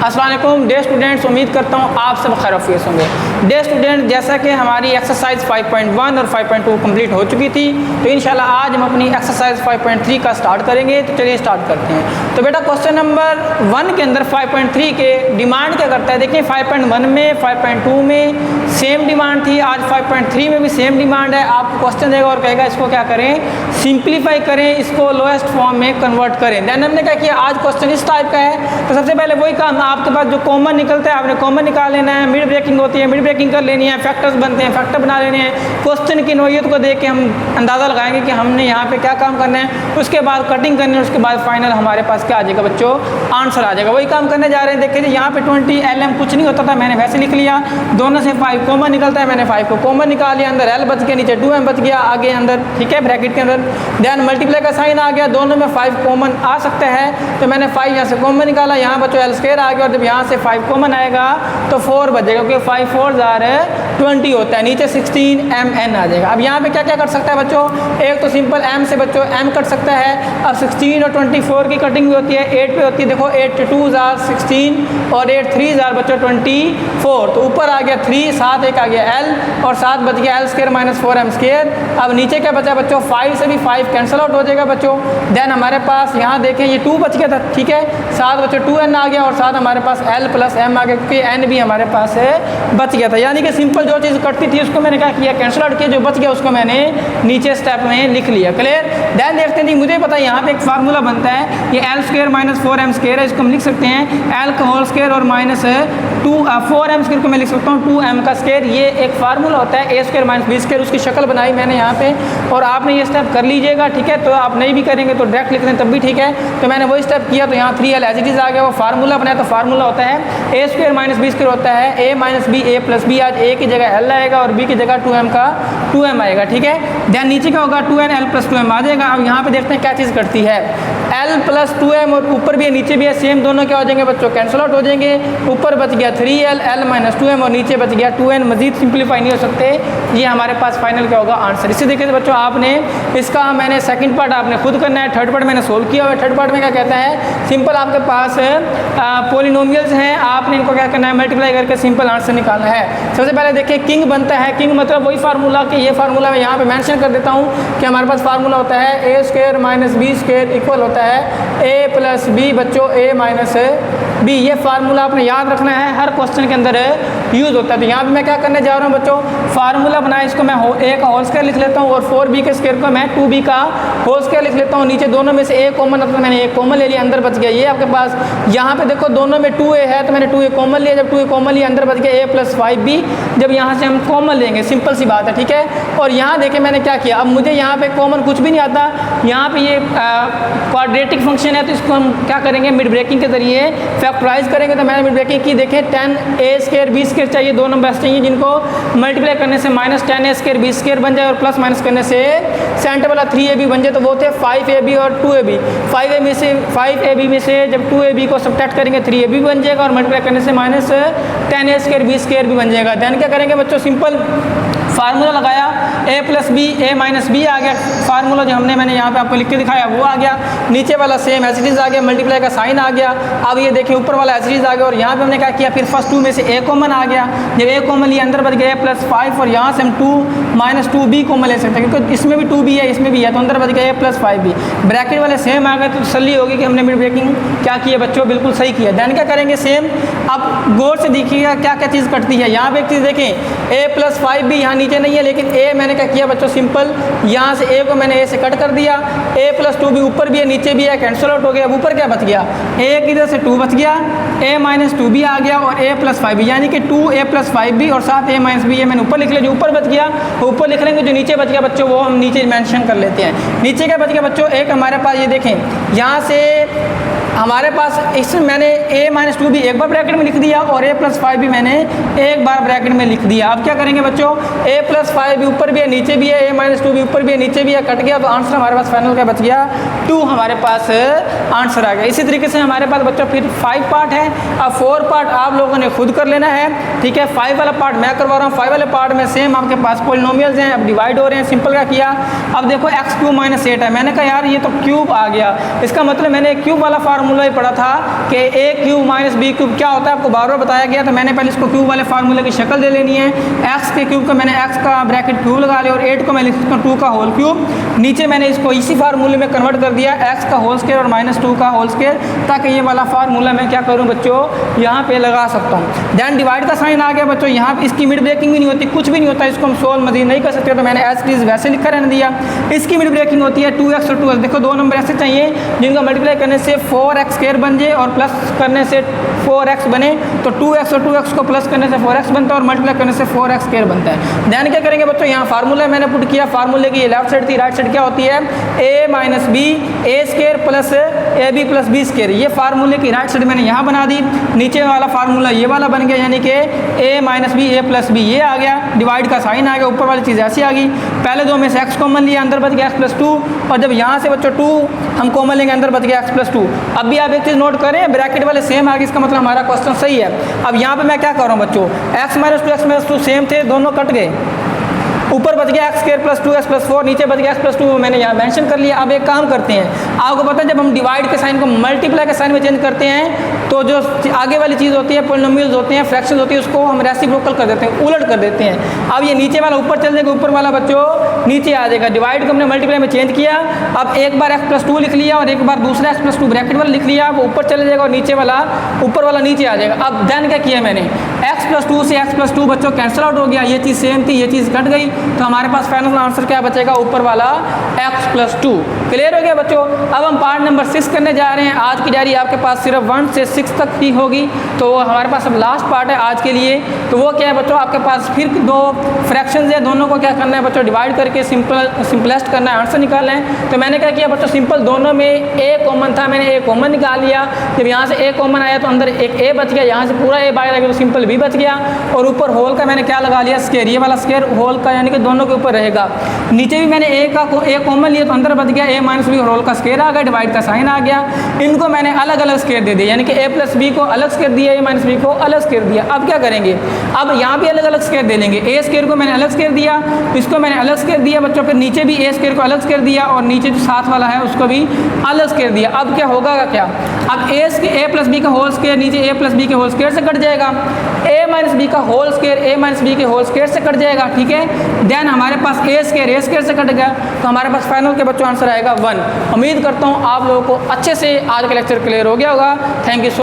अस्सलाम वालेकुम day students, उम्मीद करता हूँ आप सब खैरियत होंगे। डे स्टूडेंट, जैसा कि हमारी एक्सरसाइज 5.1 और 5.2 कंप्लीट हो चुकी थी, तो इंशाल्लाह आज हम अपनी एक्सरसाइज 5.3 का स्टार्ट करेंगे। तो चलिए स्टार्ट करते हैं। तो बेटा क्वेश्चन नंबर 1 के अंदर 5.3 के डिमांड क्या करता है, देखिए 5.1 में 5.2 में सेम डिमांड थी, आज 5.3 में भी सेम डिमांड है। आपको क्वेश्चन देगा और कहेगा इसको क्या करें, सिंप्लीफाई करें, इसको लोएस्ट फॉर्म में कन्वर्ट करें। देन हमने क्या किया, आज क्वेश्चन इस टाइप का है। तो सबसे पहले वही काम, आपके पास जो कॉमन निकलता है आपने कॉमन निकाल लेना है। मिड ब्रेकिंग होती है, मिड ब्रेकिंग कर लेनी है। फैक्टर्स बनते हैं, फैक्टर बना लेने हैं। क्वेश्चन की नोयत को देख के हम अंदाज़ा लगाएंगे कि हमने यहाँ पे क्या काम करना है। उसके बाद कटिंग करनी है, उसके बाद फाइनल हमारे पास क्या आ जाएगा बच्चों, आंसर आ जाएगा। वही काम करने जा रहे हैं। देखिए यहाँ पे 20 LM कुछ नहीं होता था, मैंने वैसे लिख लिया। दोनों से 5 कॉमन निकलता है, मैंने 5 को कॉमन निकाल लिया। अंदर L बच गया, नीचे 2M बच गया, आगे अंदर ठीक है ब्रैकेट के अंदर। देन मल्टीप्लाई का साइन आ गया, दोनों में 5 कॉमन आ सकता है, तो मैंने 5 यहाँ से कॉमन निकाला। यहाँ बच्चों L स्क्वायर आ गया, और जब यहाँ से 5 कॉमन आएगा तो 4 बचेगा, क्योंकि 5 4 20 होता है। नीचे 16MN आ जाएगा। अब यहाँ पे क्या क्या कर सकता है बच्चों, एक तो सिंपल M से बच्चों M कट सकता है। अब 16 और 24 की कटिंग भी होती है, 8 पे होती है। देखो 8 2 16 और 8 3 बच्चों 24। तो ऊपर आ गया 3, 7 एक आ गया L, और 7 बच गया L square minus 4M square. अब नीचे क्या बचा बच्चों, 5 से भी 5 कैंसिल आउट हो जाएगा बच्चों। देन हमारे पास यहाँ देखें ये 2 बच गया था, ठीक है। 7 बच्चों 2N आ गया, और 7 हमारे पास L प्लस M आ गया, क्योंकि N भी हमारे पास बच गया था। यानी कि सिंपल जो चीज़ कटती थी उसको मैंने क्या किया, कैंसिल आउट किया। जो बच गया उसको मैंने नीचे स्टेप में लिख लिया। क्लियर। देन देखते हैं, मुझे पता है यहाँ पे एक फार्मूला बनता है, ये L square minus 4M square है। इसको हम लिख सकते हैं L का होल स्क्वायर और माइनस 4M स्क्वायर को मैं लिख सकता हूँ 2M का स्क्वायर। ये एक फार्मूला होता है A square minus B square. उसकी शक्ल बनाई मैंने यहाँ पे, और आपने ये स्टेप कर लीजिएगा, ठीक है। तो आप नहीं भी करेंगे तो डायरेक्ट लिख दें तब भी ठीक है। तो मैंने वही स्टेप किया, तो यहाँ 3L एज इट इज आ गया। वो फार्मूला बनाया, तो फार्मूला होता है A square minus B square होता है A minus B A plus B। आज A की जगह L आएगा और B की जगह 2M का 2M आएगा, ठीक है। देन नीचे क्या होगा, 2N L प्लस 2M आ जाएगा। अब यहाँ पे देखते हैं क्या चीज़ करती है, L प्लस 2M, और ऊपर भी है नीचे भी है सेम, दोनों क्या हो जाएंगे बच्चों, कैंसिल आउट हो जाएंगे। ऊपर बच गया 3L L माइनस 2M, और नीचे बच गया 2N। मजीद सिंप्लीफाई नहीं हो सकते। ये हमारे पास फाइनल क्या होगा, आंसर। इसी तरीके से बच्चों आपने इसका, मैंने सेकंड पार्ट आपने खुद करना है, थर्ड पार्ट मैंने सोल्व किया हुआ है। थर्ड पार्ट में क्या कहता है, सिंपल आपके पास पॉलिनोमियल्स हैं, आपने इनको क्या करना है, मल्टीप्लाई करके सिंपल आंसर निकालना है। सबसे पहले देखिए किंग बनता है। किंग मतलब वही फार्मूला कि ये फार्मूला मैं यहाँ पे मेंशन कर देता हूँ कि हमारे पास फार्मूला होता है A square minus B square equal होता है A प्लस B बच्चों A माइनस B। ये फार्मूला आपने याद रखना है, हर क्वेश्चन के अंदर यूज़ होता है। तो यहाँ पे मैं क्या करने जा रहा हूँ बच्चों, फार्मूला बनाया, इसको मैं A का होल स्क्वायर लिख लेता हूँ, और 4B के स्क्वायर को मैं 2B का होल स्क्वायर लिख लेता हूँ। नीचे दोनों में से A कॉमन होता है, मैंने A कॉमन ले लिया, अंदर बच गया ये आपके पास। यहाँ पे देखो दोनों में 2A है, तो मैंने 2A कॉमन लिया। जब 2A कॉमन लिया, अंदर बच गया A प्लस 5B। जब यहाँ से हम कॉमन लेंगे, सिंपल सी बात है, ठीक है। और यहाँ देखिए मैंने क्या किया, अब मुझे यहाँ पे कॉमन कुछ भी नहीं आता। यहाँ पे ये क्वाड्रेटिक फंक्शन है, तो इसको हम क्या करेंगे, मिड ब्रेकिंग के जरिए फैक्टराइज करेंगे। तो मैंने मिड ब्रेकिंग की, देखें 10A स्क्वायर B स्क्वायर चाहिए, दो नंबर चाहिए जिनको मल्टीप्लाई करने से minus 10A square B square बन जाए, और प्लस माइनस करने से सेंटर वाला 3AB बन जाए। तो वो थे 5AB और 2AB। 5AB में से जब 2AB को सब्ट्रैक्ट करेंगे 3AB बन जाएगा, और मल्टीप्लाई करने से minus 10A square B square भी बन जाएगा। देन क्या करेंगे बच्चों, सिंपल फार्मूला लगाया, A plus B A minus B आ गया। फार्मूला जो मैंने यहाँ पे आपको लिख के दिखाया वो आ गया। नीचे वाला सेम एज इट इज आ गया, मल्टीप्लाई का साइन आ गया। अब ये देखिए ऊपर वाला एज इट इज आ गया, और यहाँ पे हमने क्या किया, फिर फर्स्ट 2 में से A कॉमन आ गया। जब A कॉमन लिया, अंदर बच गया A प्लस 5, और यहाँ से हम 2 माइनस 2B कॉमन ले सकते हैं, क्योंकि इसमें भी 2B है, इसमें भी है, तो अंदर बच गया A प्लस 5B। ब्रैकेट वाले सेम आ गए, तो तसल्ली होगी कि हमने मिड ब्रेकिंग क्या किया बच्चों, बिल्कुल सही किया। देन क्या करेंगे, सेम अब गौर से देखिएगा क्या क्या चीज़ कटती है। यहाँ पे एक चीज़ देखें, A प्लस 5B यहाँ नीचे नहीं है, लेकिन A मैंने क्या किया बच्चों, सिंपल यहाँ से A को मैंने A से कट कर दिया। A प्लस 2B ऊपर भी है नीचे भी है, कैंसिल आउट हो गया। अब ऊपर क्या बच गया, A की इधर से 2 बच गया, A माइनस 2B आ गया, और A प्लस 5B, यानी कि 2A प्लस 5B और साथ A माइनस B। ये मैंने ऊपर लिख लिया, जो ऊपर बच गया वो ऊपर लिख लेंगे, जो नीचे बच गया बच्चों वो हम नीचे मेंशन कर लेते हैं। नीचे क्या बच गया बच्चों, एक हमारे पास ये देखें, यहाँ से हमारे पास इसमें मैंने A माइनस 2B एक बार ब्रैकेट में लिख दिया, और A प्लस 5B मैंने एक बार ब्रैकेट में लिख दिया। अब क्या करेंगे बच्चों, A प्लस 5B ऊपर भी है नीचे भी है, A माइनस 2B ऊपर भी है नीचे भी है, कट गया। तो आंसर हमारे पास फाइनल क्या बच गया, 2 हमारे पास आंसर आ गया। इसी तरीके से हमारे पास बच्चों फिर 5 पार्ट है। अब 4 पार्ट आप लोगों ने खुद कर लेना है, ठीक है। 5 वाला पार्ट मैं करवा रहा हूँ। 5 वाले पार्ट में सेम आपके पास पॉलिनोमियल्स हैं, अब डिवाइड हो रहे हैं। सिंपल क्या किया, अब देखो x³ - 8 है, मैंने कहा यार ये तो क्यूब आ गया, इसका मतलब मैंने क्यूब वाला फार्मूला फार्मूला भी पढ़ा था कि ए क्यूब माइनस बी क्यूब क्या होता है, आपको बार बार बताया गया। तो मैंने पहले इसको क्यूब वाले फार्मूले की शक्ल दे लेनी है। एक्स के क्यूब का मैंने एक्स का ब्रैकेट क्यूब लगा लिया और 8 को मैं लिख सकता हूँ 2 का होल क्यूब। नीचे मैंने इसको इसी फार्मूले में कन्वर्ट कर दिया एक्स का होल स्क्वायर और माइनस 2 का होल स्क्वायर, ताकि ये वाला फार्मूला मैं क्या करूँ बच्चों यहाँ पे लगा सकता हूँ। देन डिवाइड का साइन आ गया बच्चों, यहाँ पे इसकी मिड ब्रेकिंग भी नहीं होती, कुछ भी नहीं होता, इसको हम सोल्व मजीद नहीं कर सकते, तो मैंने एज इट इज वैसे लिखा रहने दिया। इसकी मिड ब्रेकिंग होती है 2x और 2x। देखो दो नंबर ऐसे चाहिए जिनका मल्टीप्लाई करने से 4x स्क्वायर बन जाए और प्लस करने से 4x बने, तो 2x और 2x को प्लस करने से 4x बनता है और मल्टीप्लाई करने से 4x स्क्वायर बनता है। देन क्या करेंगे बच्चों, यहाँ फार्मूला मैंने पुट किया, फार्मूले की ये लेफ्ट साइड थी, राइट साइड क्या होती है a minus b a square plus a b plus b square. ये फार्मूले की राइट साइड मैंने यहाँ बना दी। नीचे वाला फार्मूला ये वाला बन गया, यानी कि a minus b a plus b ये आ गया, डिवाइड का साइन आ गया, ऊपर वाली चीज़ ऐसी आ गई। पहले दो में से x कॉमन लिया, अंदर बच गया x प्लस 2, और जब यहाँ से बच्चों 2 हम कॉमन लेंगे, अंदर बच गया x प्लस 2। अब भी आप एक चीज़ नोट करें, ब्रैकेट वाले सेम आ गए, इसका मतलब हमारा क्वेश्चन सही है। अब यहाँ पे मैं क्या कर रहा हूँ बच्चों, x minus 2 x minus 2 same थे, दोनों कट गए, ऊपर बच गया x square plus 2x plus 4, नीचे बच गया x प्लस 2, मैंने यहाँ मेंशन कर लिया। अब एक काम करते हैं, आपको पता है जब हम डिवाइड के साइन को मल्टीप्लाई के साइन में चेंज करते हैं तो जो आगे वाली चीज़ होती है, पॉलिनोमियल्स होते हैं, फ्रैक्शंस होती है, उसको हम रेसिप्रोकल कर देते हैं, उलट कर देते हैं। अब ये नीचे वाला ऊपर चल जाएगा, ऊपर वाला बच्चों नीचे आ जाएगा। डिवाइड को हमने मल्टीप्लाई में चेंज किया, अब एक बार x प्लस 2 लिख लिया और एक बार दूसरा x प्लस 2 ब्रैकेट वाला लिख लिया, वो ऊपर चले जाएगा और नीचे वाला ऊपर वाला नीचे आ जाएगा। अब देन क्या किया मैंने, x प्लस 2 से x प्लस 2 बच्चों कैंसिल आउट हो गया, ये चीज़ सेम थी, ये चीज़ कट गई, तो हमारे पास फाइनल आंसर क्या बचेगा, ऊपर वाला x प्लस 2। क्लियर हो गया बच्चों। अब हम पार्ट नंबर 6 करने जा रहे हैं। आज की डायरी आपके पास सिर्फ 1 से 6 तक ही होगी, तो हमारे पास अब लास्ट पार्ट है आज के लिए। तो वो क्या है बच्चों, आपके पास फिर दो फ्रैक्शंस है, दोनों को क्या करना है बच्चों, डिवाइड करके सिंपलेस्ट करना है, आंसर निकालना है। तो मैंने क्या किया बच्चों, सिंपल दोनों में a कॉमन था, मैंने a कॉमन निकाल लिया। जब यहाँ से a कॉमन आया तो अंदर एक a बच गया, यहाँ से पूरा a बाहर आ गया तो सिंपल b बच गया, और ऊपर होल का मैंने क्या लगा लिया, स्क्वायर, ये वाला स्क्वायर होल का, यानी कि दोनों के ऊपर रहेगा। नीचे भी मैंने a कॉमन लिया तो अंदर बच गया a माइनस बी, होल का स्क्वायर आ गया, डिवाइड का साइन आ गया। इनको मैंने अलग अलग स्क्वायर दे दिया, यानी कि a प्लस बी को अलग स्क्वायर दिया, a माइनस बी को अलग स्क्वायर दिया। अब क्या करेंगे, अब यहाँ भी अलग अलग स्क्वायर दे लेंगे। a स्क्वायर को मैंने अलग स्क्वायर दिया, इसको मैंने अलग स्क्वायर दिया बच्चों, फिर नीचे भी a स्क्वायर को अलग स्क्वायर दिया और नीचे जो साथ वाला है उसको भी अलग स्क्वायर दिया। अब क्या होगा क्या, अब a प्लस बी का होल स्क्वायर नीचे a प्लस बी के होल स्क्वायर से कट जाएगा, a माइनस बी का whole square a minus b के होल स्क्वायर से कट जाएगा, ठीक है। देन हमारे पास a स्क्वायर से कट गया, तो हमारे पास फाइनल के बच्चों आंसर आएगा 1। उम्मीद करता हूँ आप लोगों को अच्छे से आज का लेक्चर क्लियर हो गया होगा। Thank you.